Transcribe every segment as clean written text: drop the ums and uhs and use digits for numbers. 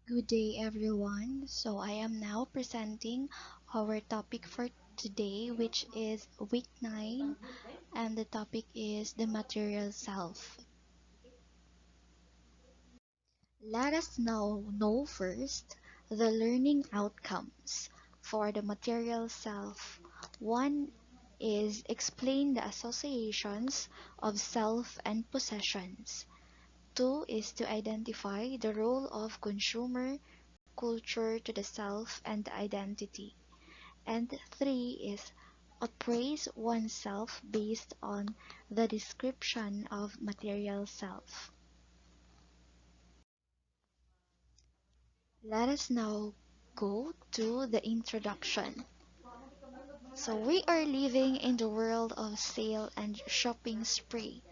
Good day, everyone. So, I am now presenting our topic for today, which is week 9, and the topic is the material self. Let us now know first the learning outcomes for the material self. One is explain the associations of self and possessions. Two is to identify the role of consumer culture to the self and the identity. And three is appraise oneself based on the description of material self. Let us now go to the introduction. So we are living in the world of sale and shopping spree.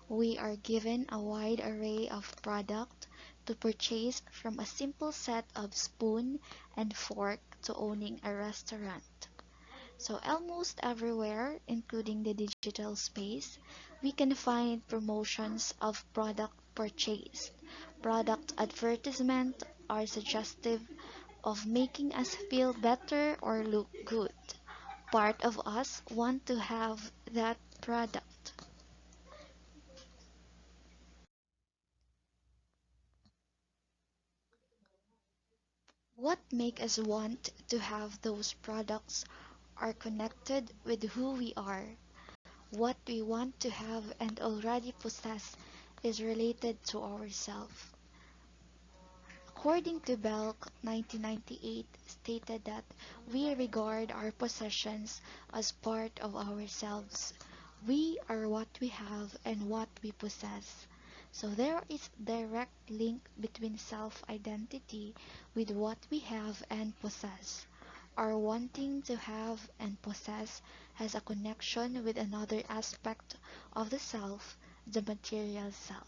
We are given a wide array of product to purchase, from a simple set of spoon and fork to owning a restaurant. So almost everywhere, including the digital space, we can find promotions of product purchase. Product advertisements are suggestive of making us feel better or look good. Part of us want to have that product. What make us want to have those products are connected with who we are. What we want to have and already possess is related to ourselves. According to Belk, 1998 stated that we regard our possessions as part of ourselves. We are what we have and what we possess. So there is direct link between self-identity with what we have and possess. Our wanting to have and possess has a connection with another aspect of the self, the material self.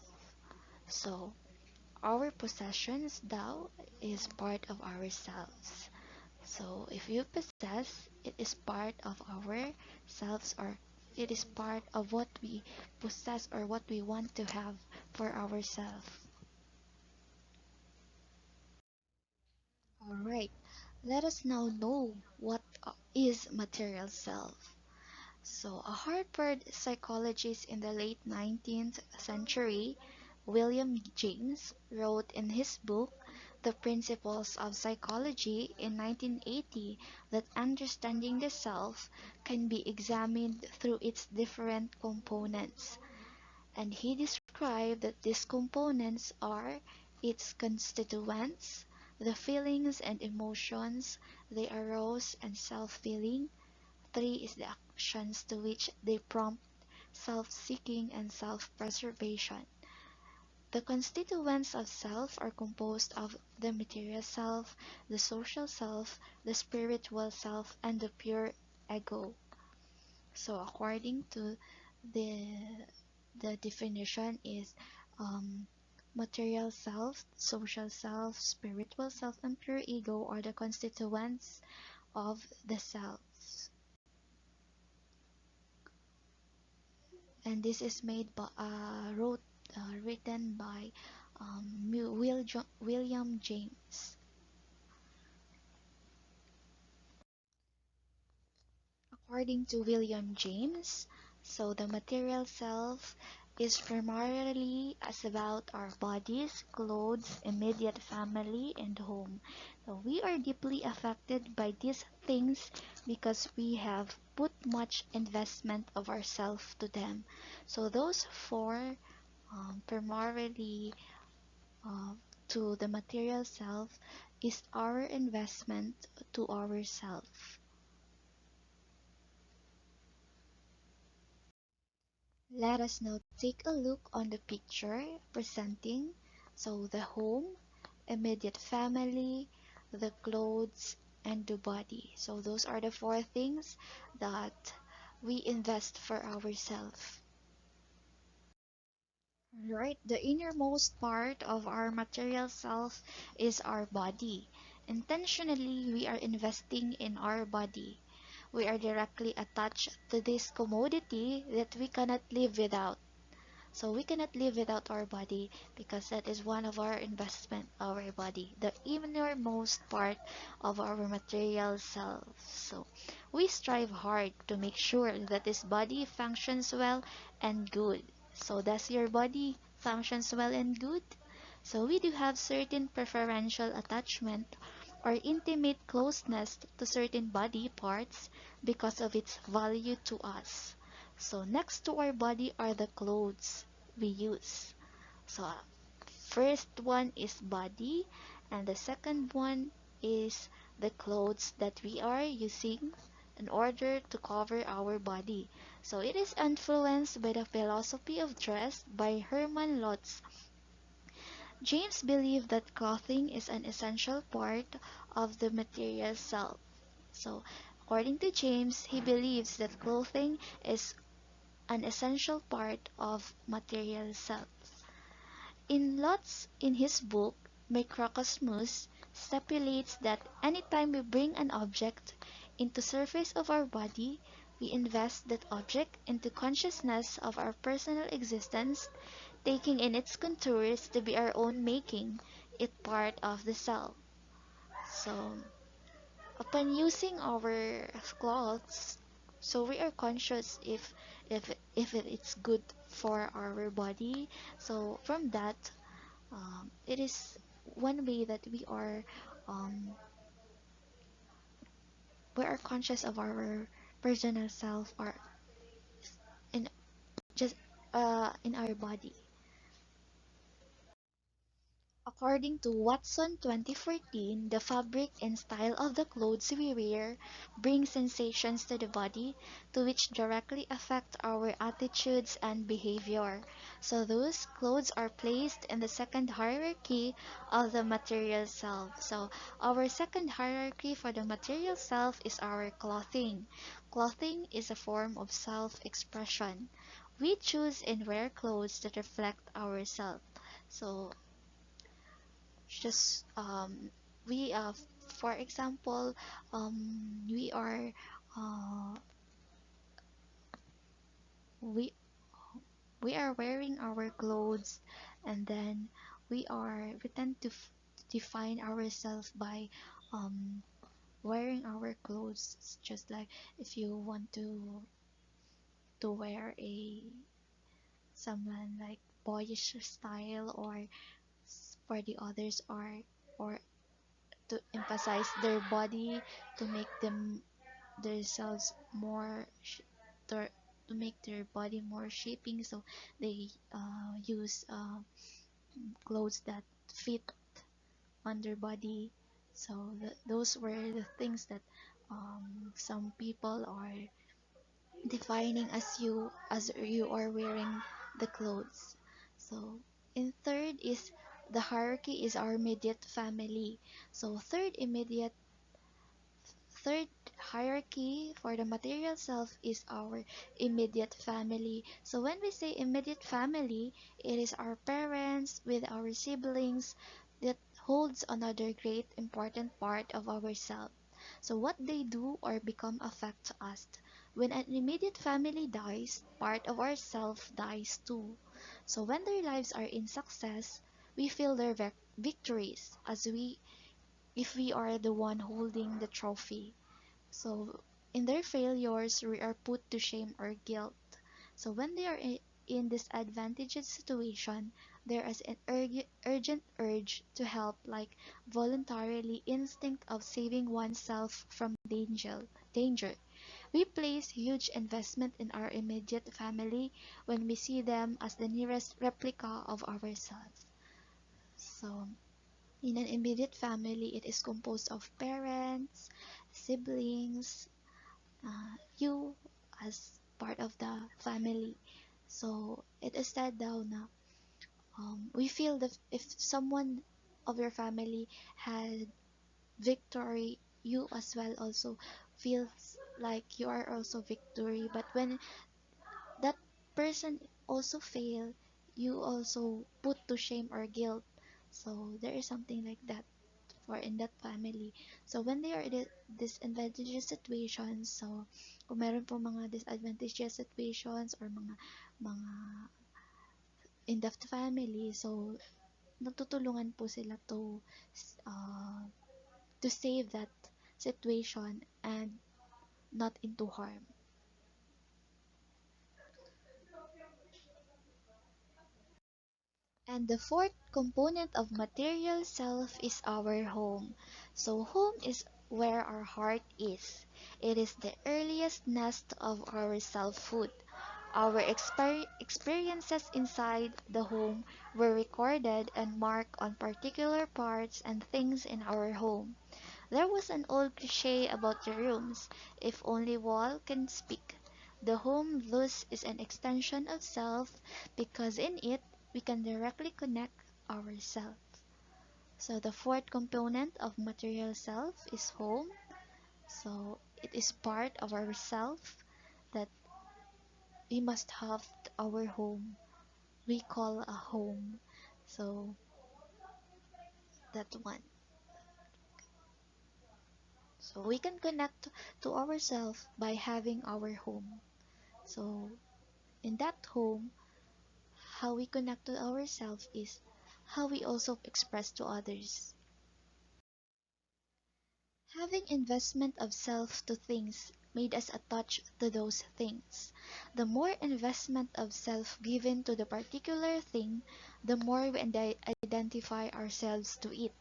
So, our possessions thou is part of ourselves. So if you possess, it is part of ourselves, or it is part of what we possess or what we want to have for ourselves. Alright, let us now know what is material self. So, a Harvard psychologist in the late 19th century, William James, wrote in his book, The Principles of Psychology, in 1980 that understanding the self can be examined through its different components. And he described that these components are its constituents, the feelings and emotions they arouse and self-feeling. Three is the actions to which they prompt self-seeking and self-preservation. The constituents of self are composed of the material self, the social self, the spiritual self, and the pure ego. So according to the the definition is material self, social self, spiritual self, and pure ego are the constituents of the selves. And this is made by written by William James. According to William James, so the material self is primarily as about our bodies, clothes, immediate family, and home. So we are deeply affected by these things because we have put much investment of ourselves to them. So those four primarily uh, to the material self is our investment to ourself. Let us now take a look on the picture presenting the home, immediate family, the clothes, and the body. So those are the four things that we invest for ourselves. Right, the innermost part of our material self is our body. Intentionally, we are investing in our body. We are directly attached to this commodity that we cannot live without. So we cannot live without our body because that is one of our investment, our body, the innermost part of our material self. So we strive hard to make sure that this body functions well and good. So does your body functions well and good? So we do have certain preferential attachment or intimate closeness to certain body parts because of its value to us. So next to our body are the clothes we use. So first one is body and the second one is the clothes that we are using in order to cover our body. So it is influenced by the philosophy of dress by Hermann Lotz. James believed that clothing is an essential part of the material self. So, according to James, he believes that clothing is an essential part of material self. In his book, Microcosmos, stipulates that anytime we bring an object into surface of our body, we invest that object into consciousness of our personal existence, taking in its contours to be our own making, it part of the self. So, upon using our clothes, so we are conscious if it's good for our body. So from that, it is one way that um, we are conscious of our personal self or in just in our body. According to Watson 2014, the fabric and style of the clothes we wear bring sensations to the body to which directly affect our attitudes and behavior. So those clothes are placed in the second hierarchy of the material self. So our second hierarchy for the material self is our clothing. Clothing is a form of self-expression. We choose and wear clothes that reflect ourselves. So just we for example we are uh, we we are wearing our clothes and then we tend to define ourselves by um wearing our clothes. It's just like if you want to wear a someone like boyish style or for the others are or to emphasize their body to make them themselves more to, to make their body more shaping, so they use clothes that fit on their body. So those were the things that some people are defining as you are wearing the clothes. So in third is the hierarchy is our immediate family. So third hierarchy for the material self is our immediate family. So when we say immediate family, it is our parents with our siblings that holds another great important part of ourself. So what they do or become affect us. When an immediate family dies, part of ourself dies too. So when their lives are in success, we feel their victories as we if we are the one holding the trophy. So, in their failures, we are put to shame or guilt. So, when they are in disadvantaged situation, there is an urgent urge to help, like voluntarily instinct of saving oneself from danger. We place huge investment in our immediate family when we see them as the nearest replica of ourselves. So, in an immediate family, it is composed of parents, siblings, you as part of the family. So it is said down na we feel that if someone of your family had victory, you as well also feels like you are also victory. But when that person also fail, you also put to shame or guilt. So there is something like that for in that family. So when they are in disadvantageous situations, so kung meron po mga disadvantageous situations or mga in the family. So, nagtutulungan po sila uh, to save that situation and not into harm. And the fourth component of material self is our home. So home is where our heart is. It is the earliest nest of our selfhood. Our experiences inside the home were recorded and marked on particular parts and things in our home. There was an old cliche about the rooms, if only wall can speak. The home thus is an extension of self because in it we can directly connect ourselves. So the fourth component of material self is home. So it is part of our self that we must have our home. We call a home. So that one. So we can connect to ourselves by having our home. So in that home, how we connect to ourselves is how we also express to others. Having investment of self to things made us attach to those things. The more investment of self given to the particular thing, the more we identify ourselves to it.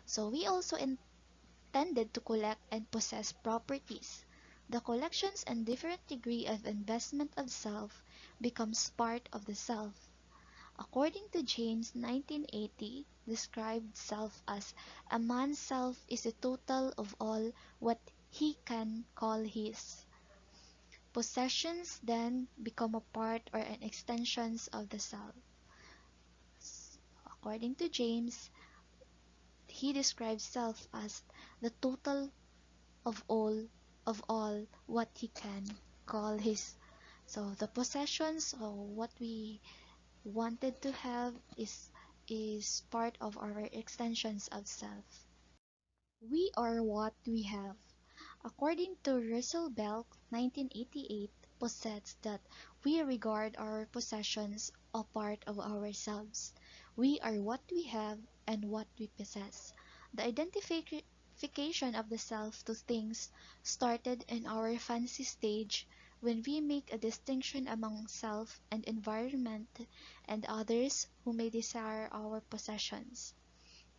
So we also intended to collect and possess properties. The collections and different degree of investment of self becomes part of the self. According to James 1980, described self as a man's self is the total of all what he can call his. Possessions then become a part or an extension of the self. According to James, he describes self as the total of all what he can call his. So the possessions or what we wanted to have is part of our extensions of self. We are what we have. According to Russell Bell, 1988, posits that we regard our possessions a part of ourselves. We are what we have and what we possess. The identification of the self to things started in our fancy stage when we make a distinction among self and environment and others who may desire our possessions.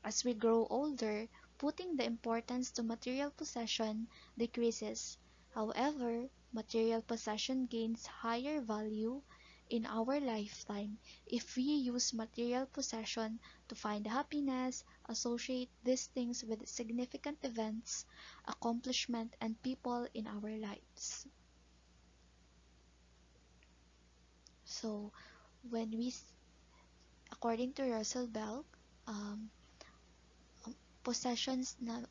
As we grow older, putting the importance to material possession decreases. However, material possession gains higher value in our lifetime if we use material possession to find happiness, associate these things with significant events, accomplishment, and people in our lives. So, when we, according to Russell Bell, um, possessions na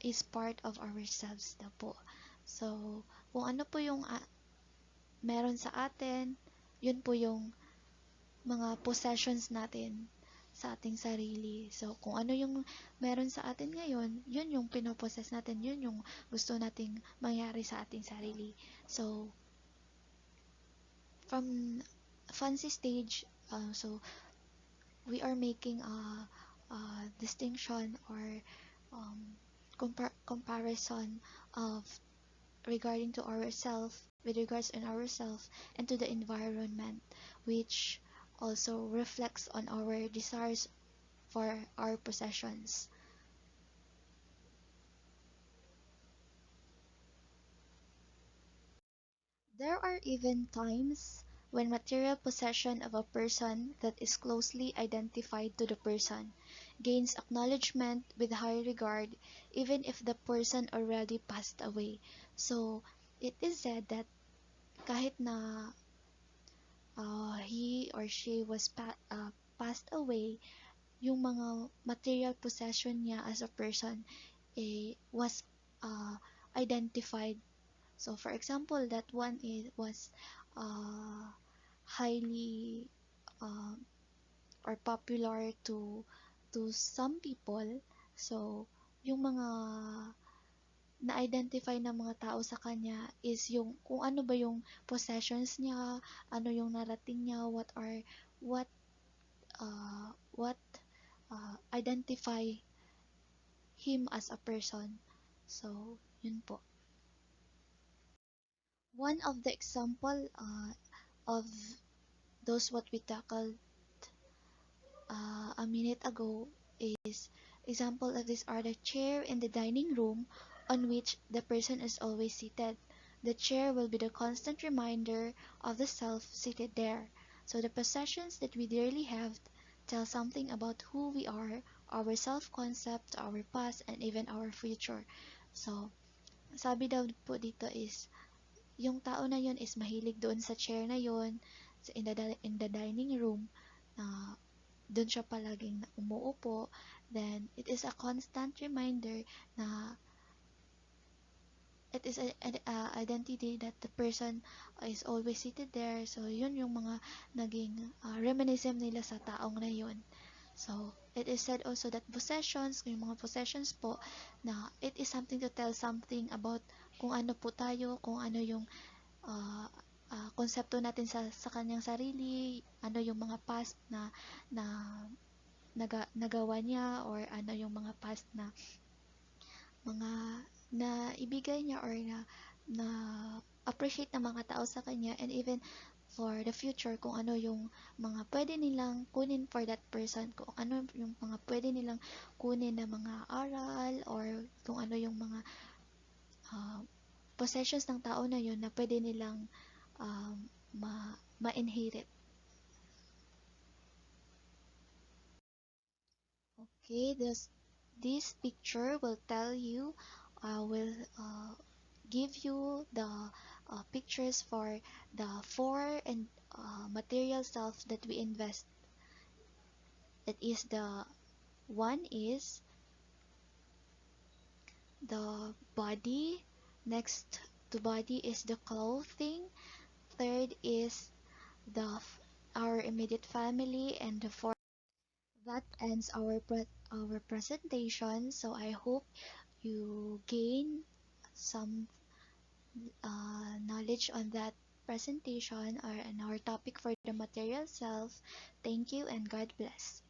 is part of ourselves na po. So, kung ano po yung meron sa atin, yun po yung mga possessions natin sa ating sarili. So, kung ano yung meron sa atin ngayon, yun yung pinopossess natin, yun yung gusto nating mangyari sa ating sarili. So, from fancy stage, so we are making a distinction or um, comparison of regarding to ourself with regards on ourself and to the environment, which also reflects on our desires for our possessions. There are even times when material possession of a person that is closely identified to the person gains acknowledgement with high regard even if the person already passed away. So, it is said that kahit na he or she was passed away, yung mga material possession niya as a person was identified. So, for example, that one was uh, highly uh, or popular to some people. So, yung mga na-identify ng mga tao sa kanya is yung kung ano ba yung possessions niya, ano yung narating niya, what what identify him as a person. So, yun po. One of the example of those what we tackled a minute ago is example of this are the chair in the dining room on which the person is always seated. The chair will be the constant reminder of the self seated there. So the possessions that we dearly have tell something about who we are, our self-concept, our past, and even our future. So, sabi daw po dito is, yung tao na yun is mahilig doon sa chair na yun, in the dining room, na doon siya palaging umuupo, then it is a constant reminder na it is a identity that the person is always seated there. So, yun yung mga naging reminiscent nila sa taong na yun. So, it is said also that possessions, yung mga possessions po, na it is something to tell something about kung ano po tayo, kung ano yung uh, konsepto natin sa kanyang sarili, ano yung mga past na nagawa niya, or ano yung mga past na mga na ibigay niya, or na appreciate ng mga tao sa kanya, and even for the future kung ano yung mga pwede nilang kunin for that person, kung ano yung mga pwede nilang kunin na mga aral, or kung ano yung mga uh, possessions ng tao na yun na pwede nilang um, ma-inherit. Okay, this picture will tell you, will give you the pictures for the four and material self that we invest. That is the one is the body. Next to body is the clothing. Third is the our immediate family, and the fourth. That ends our presentation. So I hope you gain some knowledge on that presentation, or on our topic for the material self. Thank you and God bless.